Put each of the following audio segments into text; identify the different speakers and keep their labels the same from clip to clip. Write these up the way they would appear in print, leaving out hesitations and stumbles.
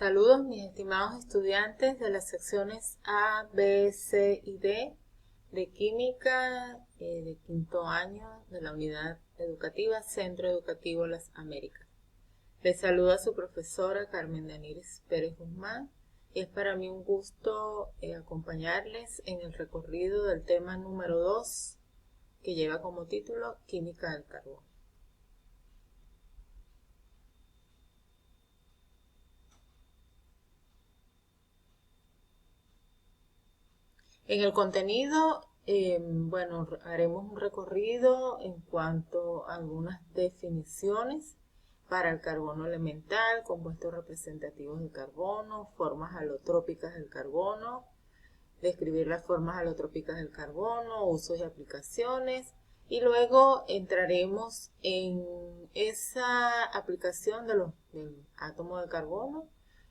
Speaker 1: Saludos mis estimados estudiantes de las secciones A, B, C y D de Química de quinto año de la Unidad Educativa Centro Educativo Las Américas. Les saluda su profesora Carmen Daniris Pérez Guzmán y es para mí un gusto acompañarles en el recorrido del tema número 2 que lleva como título Química del Carbono. En el contenido, haremos un recorrido en cuanto a algunas definiciones para el carbono elemental, compuestos representativos de carbono, formas alotrópicas del carbono, describir las formas alotrópicas del carbono, usos y aplicaciones, y luego entraremos en esa aplicación del átomo de carbono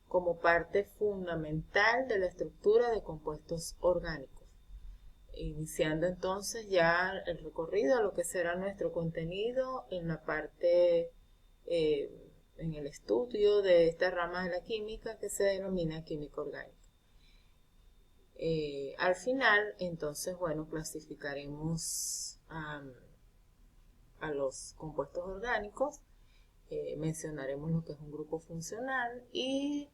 Speaker 1: como parte fundamental de la estructura de compuestos orgánicos. Iniciando entonces ya el recorrido a lo que será nuestro contenido en la parte, en el estudio de esta rama de la química que se denomina química orgánica. Al final, entonces, clasificaremos a los compuestos orgánicos, mencionaremos lo que es un grupo funcional y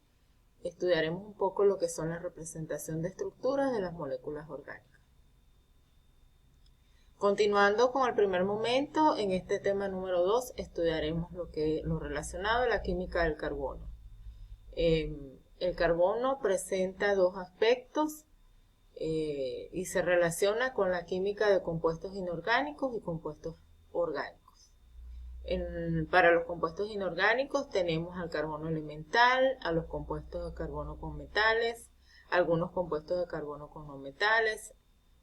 Speaker 1: estudiaremos un poco lo que son la representación de estructuras de las moléculas orgánicas. Continuando con el primer momento, en este tema número 2 estudiaremos lo relacionado a la química del carbono. El carbono presenta dos aspectos y se relaciona con la química de compuestos inorgánicos y compuestos orgánicos. Para los compuestos inorgánicos tenemos al carbono elemental, a los compuestos de carbono con metales, algunos compuestos de carbono con no metales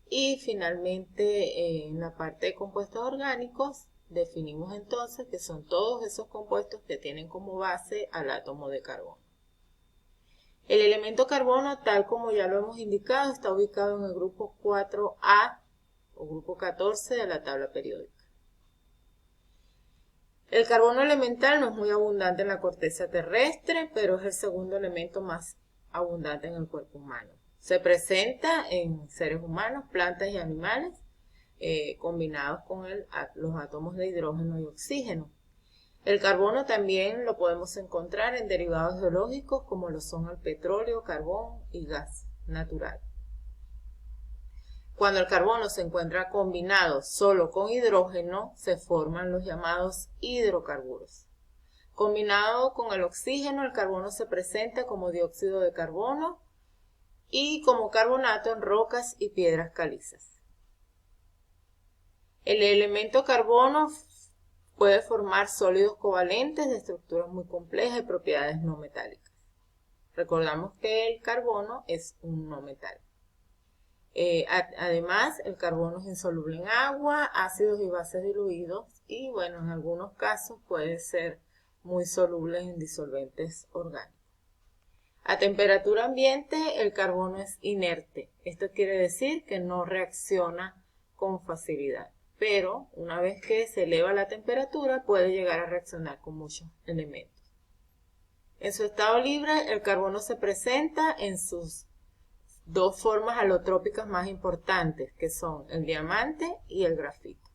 Speaker 1: y finalmente en la parte de compuestos orgánicos definimos entonces que son todos esos compuestos que tienen como base al átomo de carbono. El elemento carbono, tal como ya lo hemos indicado, está ubicado en el grupo 4A o grupo 14 de la tabla periódica. El carbono elemental no es muy abundante en la corteza terrestre, pero es el segundo elemento más abundante en el cuerpo humano. Se presenta en seres humanos, plantas y animales, combinados con los átomos de hidrógeno y oxígeno. El carbono también lo podemos encontrar en derivados biológicos como lo son el petróleo, carbón y gas natural. Cuando el carbono se encuentra combinado solo con hidrógeno, se forman los llamados hidrocarburos. Combinado con el oxígeno, el carbono se presenta como dióxido de carbono y como carbonato en rocas y piedras calizas. El elemento carbono puede formar sólidos covalentes de estructuras muy complejas y propiedades no metálicas. Recordamos que el carbono es un no metal. Además, el carbono es insoluble en agua, ácidos y bases diluidos y, en algunos casos puede ser muy soluble en disolventes orgánicos. A temperatura ambiente, el carbono es inerte. Esto quiere decir que no reacciona con facilidad. Pero una vez que se eleva la temperatura puede llegar a reaccionar con muchos elementos. En su estado libre, el carbono se presenta en sus dos formas alotrópicas más importantes, que son el diamante y el grafito.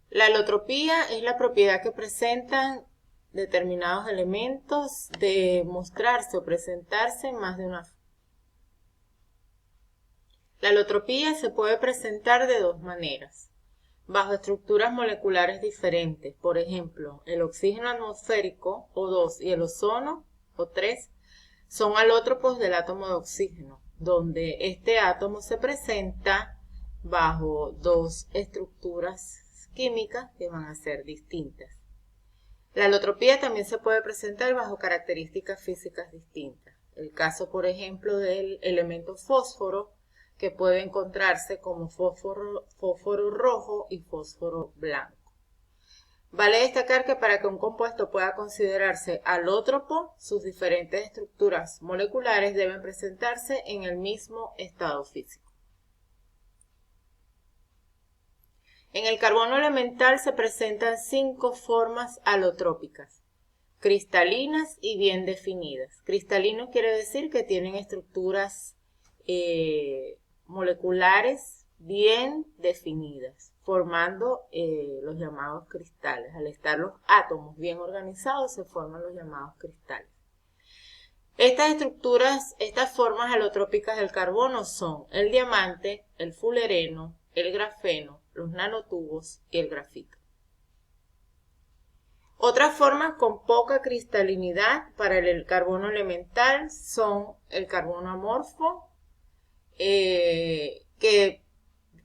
Speaker 1: La alotropía es la propiedad que presentan determinados elementos de mostrarse o presentarse en más de una forma. La alotropía se puede presentar de dos maneras, bajo estructuras moleculares diferentes. Por ejemplo, el oxígeno atmosférico, O2, y el ozono, O3, son alótropos del átomo de oxígeno, donde este átomo se presenta bajo dos estructuras químicas que van a ser distintas. La alotropía también se puede presentar bajo características físicas distintas. El caso, por ejemplo, del elemento fósforo, que puede encontrarse como fósforo rojo y fósforo blanco. Vale destacar que para que un compuesto pueda considerarse alótropo, sus diferentes estructuras moleculares deben presentarse en el mismo estado físico. En el carbono elemental se presentan 5 formas alotrópicas, cristalinas y bien definidas. Cristalino quiere decir que tienen estructuras moleculares bien definidas, formando los llamados cristales. Al estar los átomos bien organizados, se forman los llamados cristales. Estas estructuras, estas formas alotrópicas del carbono son el diamante, el fulereno, el grafeno, los nanotubos y el grafito. Otras formas con poca cristalinidad para el carbono elemental son el carbono amorfo, que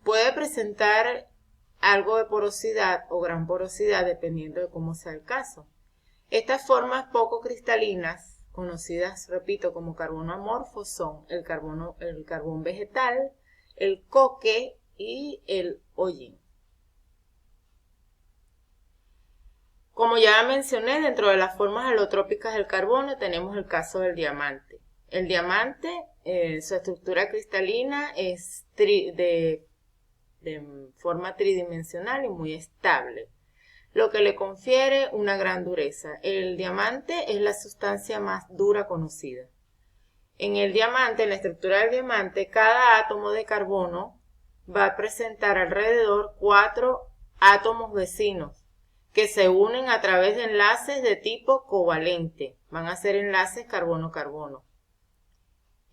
Speaker 1: puede presentar algo de porosidad o gran porosidad dependiendo de cómo sea el caso. Estas formas poco cristalinas, conocidas, repito, como carbono amorfo, son el carbón vegetal, el coque y el hollín. Como ya mencioné, dentro de las formas alotrópicas del carbono tenemos el caso del diamante. El diamante, su estructura cristalina es de forma tridimensional y muy estable, lo que le confiere una gran dureza. El diamante es la sustancia más dura conocida. En el diamante, en la estructura del diamante, cada átomo de carbono va a presentar alrededor 4 átomos vecinos que se unen a través de enlaces de tipo covalente. Van a ser enlaces carbono-carbono.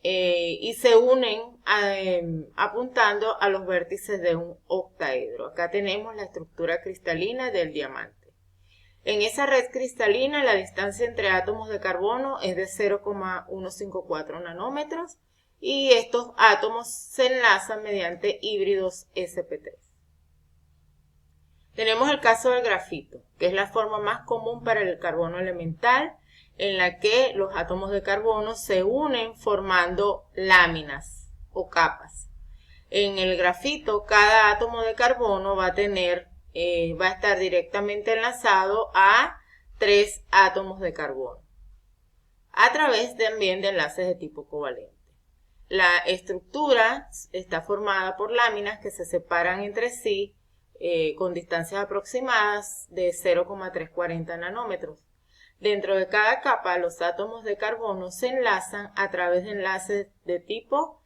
Speaker 1: Y se unen apuntando a los vértices de un octaedro. Acá tenemos la estructura cristalina del diamante. En esa red cristalina la distancia entre átomos de carbono es de 0,154 nanómetros y estos átomos se enlazan mediante híbridos sp3. Tenemos el caso del grafito, que es la forma más común para el carbono elemental, en la que los átomos de carbono se unen formando láminas o capas. En el grafito, cada átomo de carbono va a estar directamente enlazado a 3 átomos de carbono, a través también de enlaces de tipo covalente. La estructura está formada por láminas que se separan entre sí con distancias aproximadas de 0,340 nanómetros. Dentro de cada capa, los átomos de carbono se enlazan a través de enlaces de tipo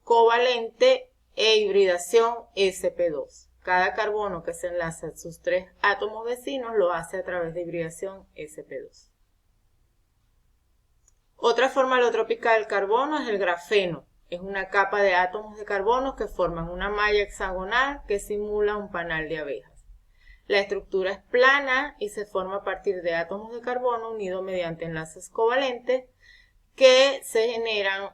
Speaker 1: covalente e hibridación sp2. Cada carbono que se enlaza a sus 3 átomos vecinos lo hace a través de hibridación sp2. Otra forma alotrópica del carbono es el grafeno. Es una capa de átomos de carbono que forman una malla hexagonal que simula un panal de abejas. La estructura es plana y se forma a partir de átomos de carbono unidos mediante enlaces covalentes que se generan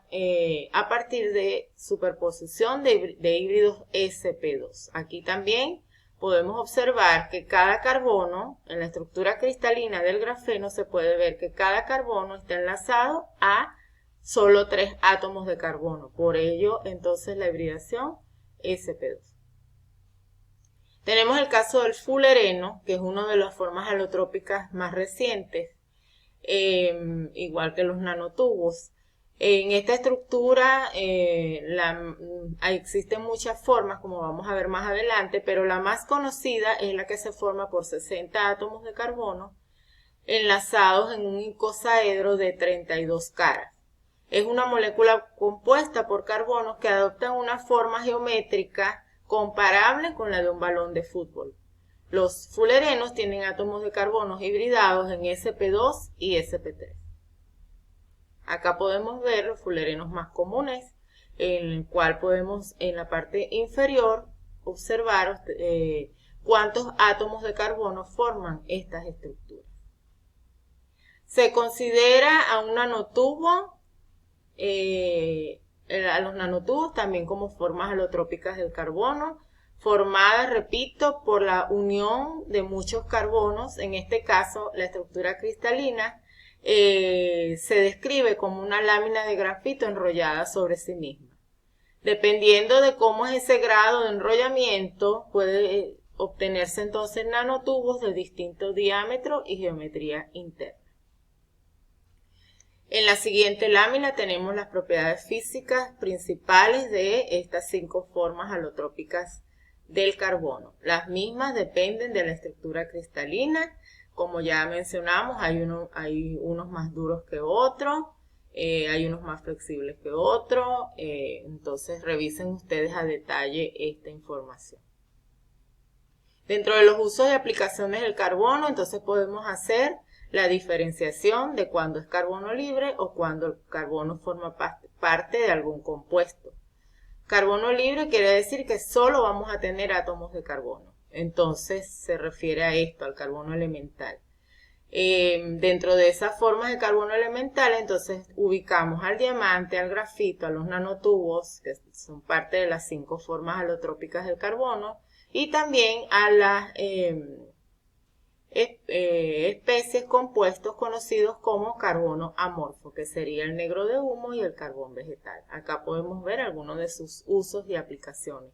Speaker 1: a partir de superposición de híbridos sp2. Aquí también podemos observar que cada carbono, en la estructura cristalina del grafeno, se puede ver que cada carbono está enlazado a solo 3 átomos de carbono. Por ello, entonces, la hibridación sp2. Tenemos el caso del fulereno, que es una de las formas alotrópicas más recientes, igual que los nanotubos. En esta estructura existen muchas formas, como vamos a ver más adelante, pero la más conocida es la que se forma por 60 átomos de carbono enlazados en un icosaedro de 32 caras. Es una molécula compuesta por carbonos que adoptan una forma geométrica comparable con la de un balón de fútbol. Los fulerenos tienen átomos de carbono hibridados en sp2 y sp3. Acá podemos ver los fulerenos más comunes, en el cual podemos en la parte inferior observar cuántos átomos de carbono forman estas estructuras. Se considera a un nanotubo, a los nanotubos también como formas alotrópicas del carbono, formadas, repito, por la unión de muchos carbonos. En este caso, la estructura cristalina se describe como una lámina de grafito enrollada sobre sí misma. Dependiendo de cómo es ese grado de enrollamiento, puede obtenerse entonces nanotubos de distinto diámetro y geometría interna. En la siguiente lámina tenemos las propiedades físicas principales de estas 5 formas alotrópicas del carbono. Las mismas dependen de la estructura cristalina, como ya mencionamos, hay unos más duros que otros, hay unos más flexibles que otros, entonces revisen ustedes a detalle esta información. Dentro de los usos y aplicaciones del carbono, entonces podemos hacer la diferenciación de cuando es carbono libre o cuando el carbono forma parte de algún compuesto. Carbono libre quiere decir que solo vamos a tener átomos de carbono. Entonces se refiere a esto, al carbono elemental. Dentro de esas formas de carbono elemental, entonces ubicamos al diamante, al grafito, a los nanotubos, que son parte de las 5 formas alotrópicas del carbono, y también a las especies, compuestos conocidos como carbono amorfo, que sería el negro de humo y el carbón vegetal. Acá podemos ver algunos de sus usos y aplicaciones.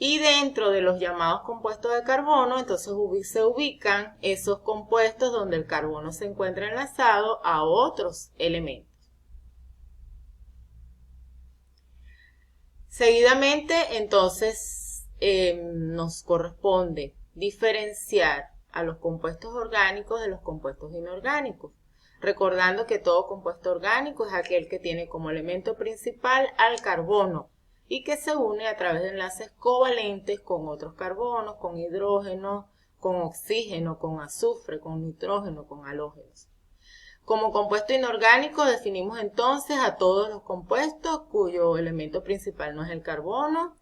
Speaker 1: Y dentro de los llamados compuestos de carbono, entonces se ubican esos compuestos donde el carbono se encuentra enlazado a otros elementos. Seguidamente, entonces, nos corresponde diferenciar a los compuestos orgánicos de los compuestos inorgánicos, recordando que todo compuesto orgánico es aquel que tiene como elemento principal al carbono y que se une a través de enlaces covalentes con otros carbonos, con hidrógeno, con oxígeno, con azufre, con nitrógeno, con halógenos. Como compuesto inorgánico definimos entonces a todos los compuestos cuyo elemento principal no es el carbono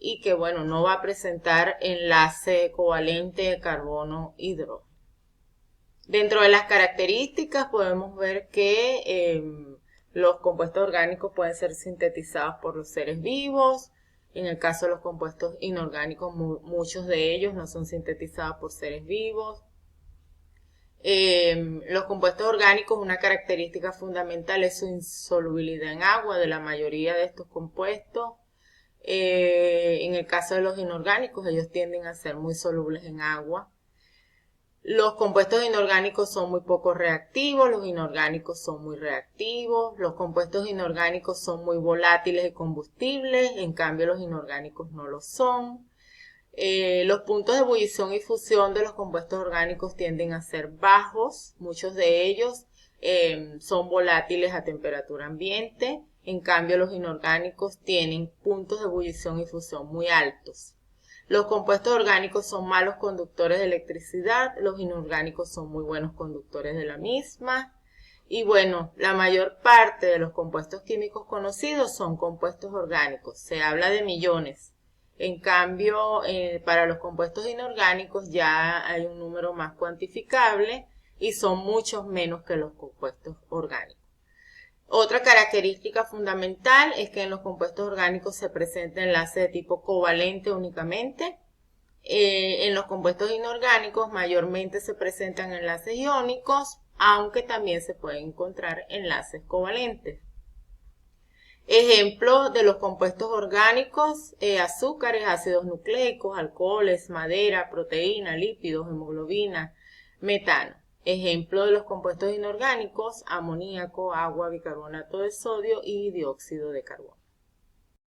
Speaker 1: y que, bueno, no va a presentar enlace covalente carbono-hidrógeno. Dentro de las características podemos ver que los compuestos orgánicos pueden ser sintetizados por los seres vivos. En el caso de los compuestos inorgánicos, muchos de ellos no son sintetizados por seres vivos. Los compuestos orgánicos, una característica fundamental es su insolubilidad en agua de la mayoría de estos compuestos. En el caso de los inorgánicos, ellos tienden a ser muy solubles en agua. Los compuestos inorgánicos son muy poco reactivos, los inorgánicos son muy reactivos, los compuestos inorgánicos son muy volátiles y combustibles, en cambio los inorgánicos no lo son. Los puntos de ebullición y fusión de los compuestos orgánicos tienden a ser bajos, muchos de ellos son volátiles a temperatura ambiente, en cambio los inorgánicos tienen puntos de ebullición y fusión muy altos. Los compuestos orgánicos son malos conductores de electricidad, los inorgánicos son muy buenos conductores de la misma. Y bueno, la mayor parte de los compuestos químicos conocidos son compuestos orgánicos, se habla de millones. En cambio, para los compuestos inorgánicos ya hay un número más cuantificable y son muchos menos que los compuestos orgánicos. Otra característica fundamental es que en los compuestos orgánicos se presenta enlace de tipo covalente únicamente. En los compuestos inorgánicos mayormente se presentan enlaces iónicos, aunque también se pueden encontrar enlaces covalentes. Ejemplo de los compuestos orgánicos, azúcares, ácidos nucleicos, alcoholes, madera, proteína, lípidos, hemoglobina, metano. Ejemplo de los compuestos inorgánicos, amoníaco, agua, bicarbonato de sodio y dióxido de carbono.